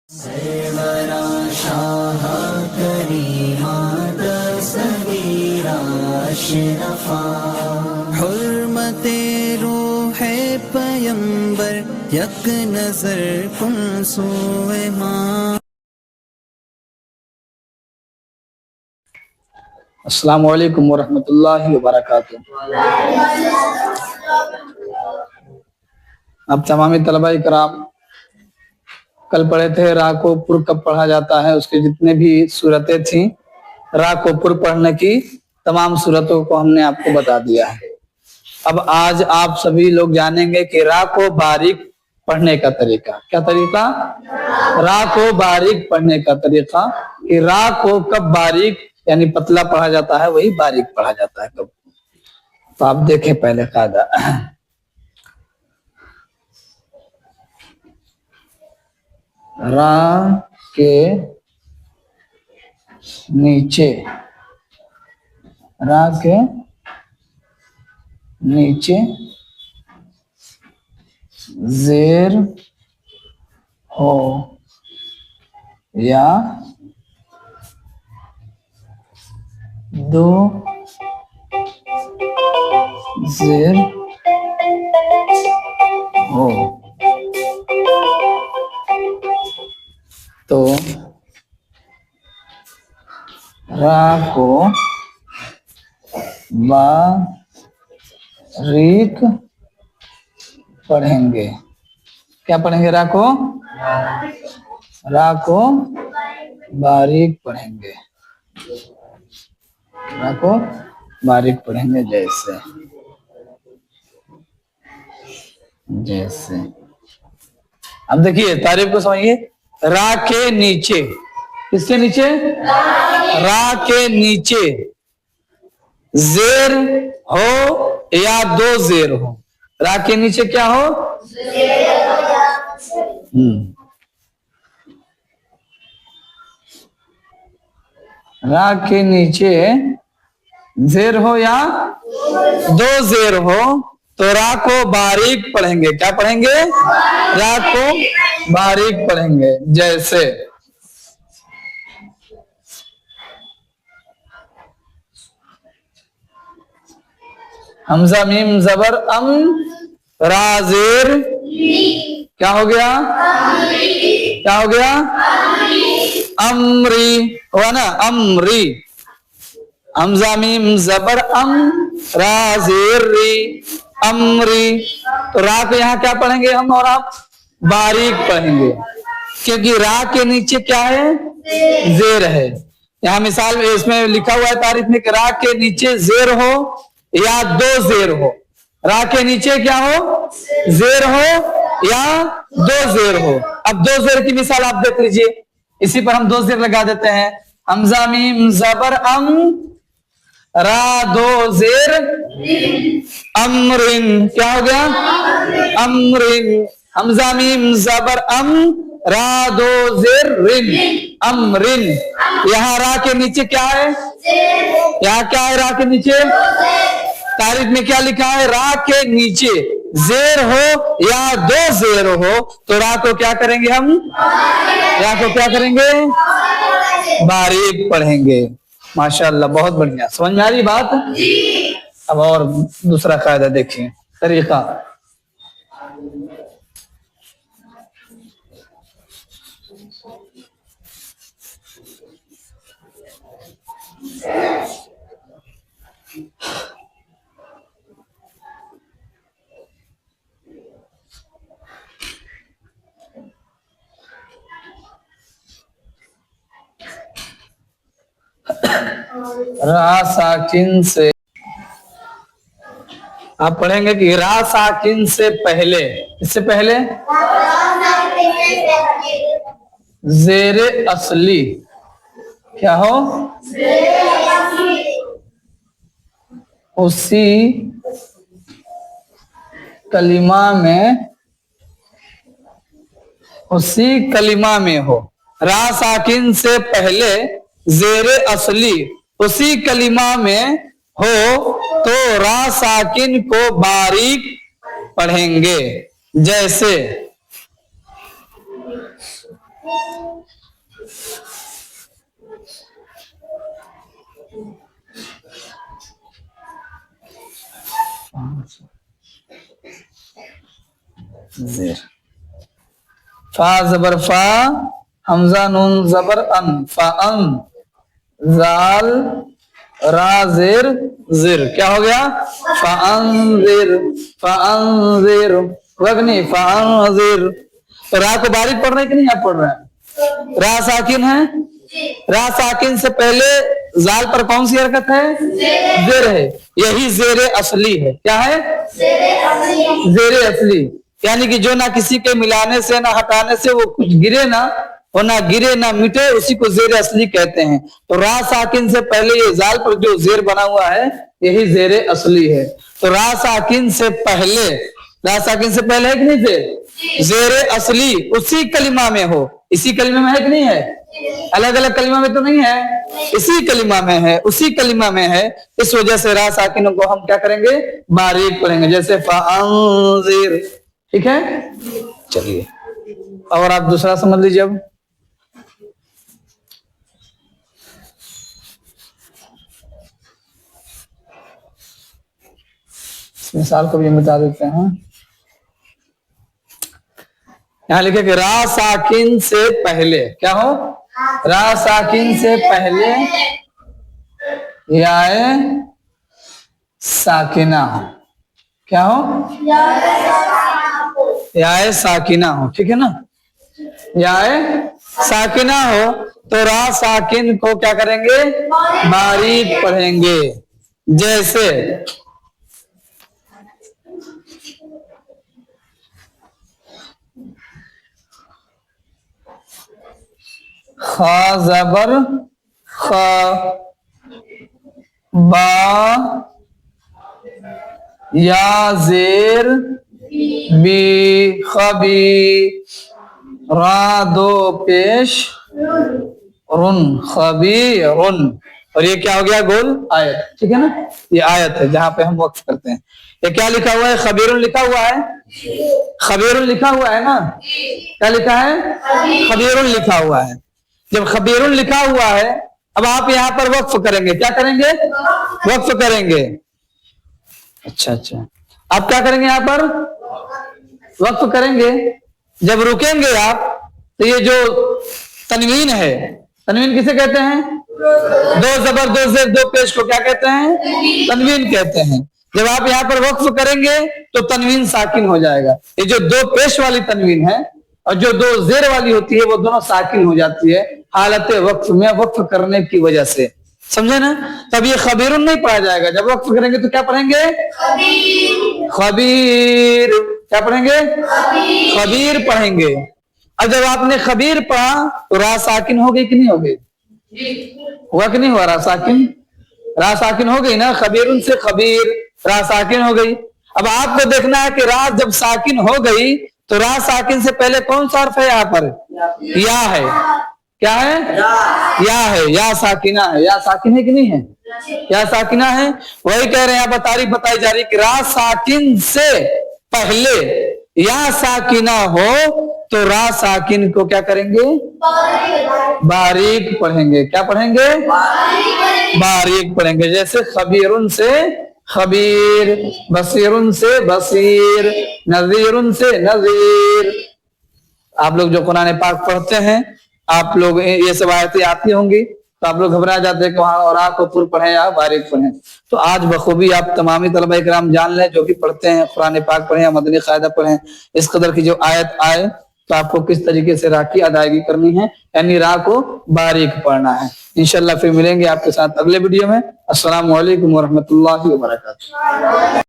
सरवरा शाह करीमा दस्तगीरा अशरफा हुर्मते रूहे पैगंबर यक नजर कुन सोए मां। अस्सलामु अलैकुम वरहमतुल्लाहि वबरकातुहू। अब तमामी तलबा इकराम, कल पढ़े थे रा को पुर कब पढ़ा जाता है, उसकी जितने भी सूरतें थी, रा को पुर पढ़ने की तमाम सूरतों को हमने आपको बता दिया है। अब आज आप सभी लोग जानेंगे कि रा को बारीक पढ़ने का तरीका। क्या तरीका? रा को बारीक पढ़ने का तरीका, कि रा को कब बारीक यानी पतला पढ़ा जाता है, वही बारीक पढ़ा जाता है कब। तो आप देखें पहले कायदा। रा के नीचे, रा के नीचे जेर हो या दो जेर हो तो रा को बारीक पढ़ेंगे। क्या पढ़ेंगे? रा को बारीक पढ़ेंगे। रा को बारीक पढ़ेंगे जैसे अब देखिए तारीफ को समझिए। रा के नीचे, किसके नीचे? रा के नीचे जेर हो या दो जेर हो। रा के नीचे क्या हो? रा के नीचे जेर हो या दो जेर हो तो रा को बारीक पढ़ेंगे। क्या पढ़ेंगे? रा को बारीक पढ़ेंगे। जैसे हमजा मीम जबर अम, रा जेर, क्या हो गया? क्या हो गया? अमरी हुआ ना, अमरी। हमजा मीम जबर अम, रा जेर री, अमरी। तो रा को यहाँ क्या पढ़ेंगे हम और आप? बारीक पढ़ेंगे, क्योंकि रा के नीचे क्या है? जेर है। यहाँ मिसाल इसमें लिखा हुआ है तारीफ में कि रा के नीचे जेर हो या दो जेर हो। रा के नीचे क्या हो? जेर हो या दो जेर हो। अब दो जेर की मिसाल आप देख लीजिए, इसी पर हम दो जेर लगा देते हैं। हमजा मीम जबर अम, रा दो जेर अमरिन, क्या हो गया? अमरिन। हमजा मीम जबर अम, रा दो जेर रिन, अमरिन। यहाँ रा के नीचे क्या है? यहाँ क्या है? रा के नीचे तारीफ में क्या लिखा है? रा के नीचे जेर हो या दो जेर हो तो रा को क्या करेंगे हम? रा को क्या करेंगे? बारीक पढ़ेंगे। माशाअल्लाह, बहुत बढ़िया। समझ में आ रही बात? अब और दूसरा कायदा देखिए, तरीका। रा साकिन से आप पढ़ेंगे कि रा साकिन से पहले, इससे पहले जेरे असली क्या हो? उसी कलिमा में हो। रा साकिन से पहले जेरे असली उसी कलिमा में हो तो रा साकिन को बारीक पढ़ेंगे। जैसे जेर, फा जबर फा, हमजा नून जबर अन, फ़अन, जाल रा जेर जिर, क्या हो गया? फ़अंज़िर, फ़अंज़िर, वगनी फ़अंज़िर। तो रा को बारीक पढ़ रहे कि नहीं आप पढ़ रहे हैं? रा साकिन है, रा साकिन से पहले जाल पर कौन सी हरकत है? जेर है, यही जेर असली है। क्या है? जेर असली, यानी कि जो ना किसी के मिलाने से ना हटाने से वो कुछ गिरे ना, और ना गिरे ना मिटे, उसी को जेर असली कहते हैं। तो रा साकिन से पहले ये जाल पर जो जेर बना हुआ है यही जेर असली है। तो रा साकिन से पहले, रा साकिन से पहले है कि नहीं जेर? जेर असली उसी कलिमा में हो, इसी कलिमा में है कि नहीं है? अलग अलग कलिमा में तो नहीं है, इसी कलिमा में है, उसी कलिमा में है। इस वजह से रा साकिनों को हम क्या करेंगे? बारीक पढ़ेंगे, जैसे फ़अंज़िर। ठीक है, चलिए और आप दूसरा समझ लीजिए। अब इस मिसाल को भी बता देते हैं। यहां लिखे कि रा साकिन से पहले क्या हो? रा साकिन से पहले याए साकिना हो। क्या हो? याए साकिना हो, ठीक है ना? याए साकिना हो तो रा साकिन को क्या करेंगे? बारीक पढ़ेंगे, जैसे खा जबर खा, बा या जेर बी, खबी, रा दो पेश रुन, खबी रुन। और ये क्या हो गया? गोल आयत, ठीक है ना? ये आयत है जहां पे हम वक्फ करते हैं। ये क्या लिखा हुआ है? खबीरुन लिखा हुआ है, खबीरुन लिखा हुआ है ना? क्या लिखा है? खबीरुन लिखा हुआ है। जब खबीरुन लिखा हुआ है, अब आप यहाँ पर वक्फ करेंगे। क्या करेंगे? वक्फ करेंगे। अच्छा अच्छा, आप क्या करेंगे? यहाँ पर वक्फ करेंगे। जब रुकेंगे आप तो ये जो तनवीन है, तनवीन किसे कहते हैं? दो जबर दो जेर दो पेश को क्या कहते हैं? तनवीन कहते हैं। जब आप यहाँ पर वक्फ करेंगे तो तनवीन साकिन हो जाएगा। ये जो दो पेश वाली तनवीन है और जो दो जेर वाली होती है वो दोनों साकिन हो जाती है हालत वक्फ में, वक्फ करने की वजह से। समझे ना? तब ये खबीरुन नहीं पढ़ा जाएगा। जब वक्फ करेंगे तो क्या पढ़ेंगे? खबीर। क्या पढ़ेंगे? खबीर पढ़ेंगे। अब जब आपने खबीर पढ़ा तो रा साकिन हो गई कि नहीं हो गई? हुआ कि नहीं हुआ? रा साकिन, रा साकिन हो गई ना? खबीरुन से खबीर, रा साकिन हो गई। अब आपको देखना है कि रा जब साकिन हो गई तो रा साकिन से पहले कौन सा हर्फ है? यहाँ पर या है। क्या है? या है, या साकिना है। या साकिन है कि नहीं है? या साकिना है। वही कह रहे हैं, यहाँ पर तारीफ बताई जा रही कि रा साकिन से पहले या साकिना हो तो रा साकिन को क्या करेंगे? बारीक पढ़ेंगे। क्या पढ़ेंगे? बारीक पढ़ेंगे। जैसे खबीरुन से खबीर, बसीरुन से बसीर, नज़ीरुन से नज़ीर। आप लोग जो कुरान पाक पढ़ते हैं, आप लोग ये सब आयतें आती होंगी तो आप लोग घबरा जाते हैं कि वहां और आप पुर पढ़े या बारीक पढ़े। तो आज बखूबी आप तमामी तलबा इकराम जान लें जो भी पढ़ते हैं, कुरान पाक पढ़े या मदनी कायदा पढ़े, इस कदर की जो आयत आए तो आपको किस तरीके से रा की अदायगी करनी है, यानी रा को बारीक पढ़ना है। इंशाल्लाह फिर मिलेंगे आपके साथ अगले वीडियो में। अस्सलामु अलैकुम वरहमतुल्लाहि वबरकातुहू।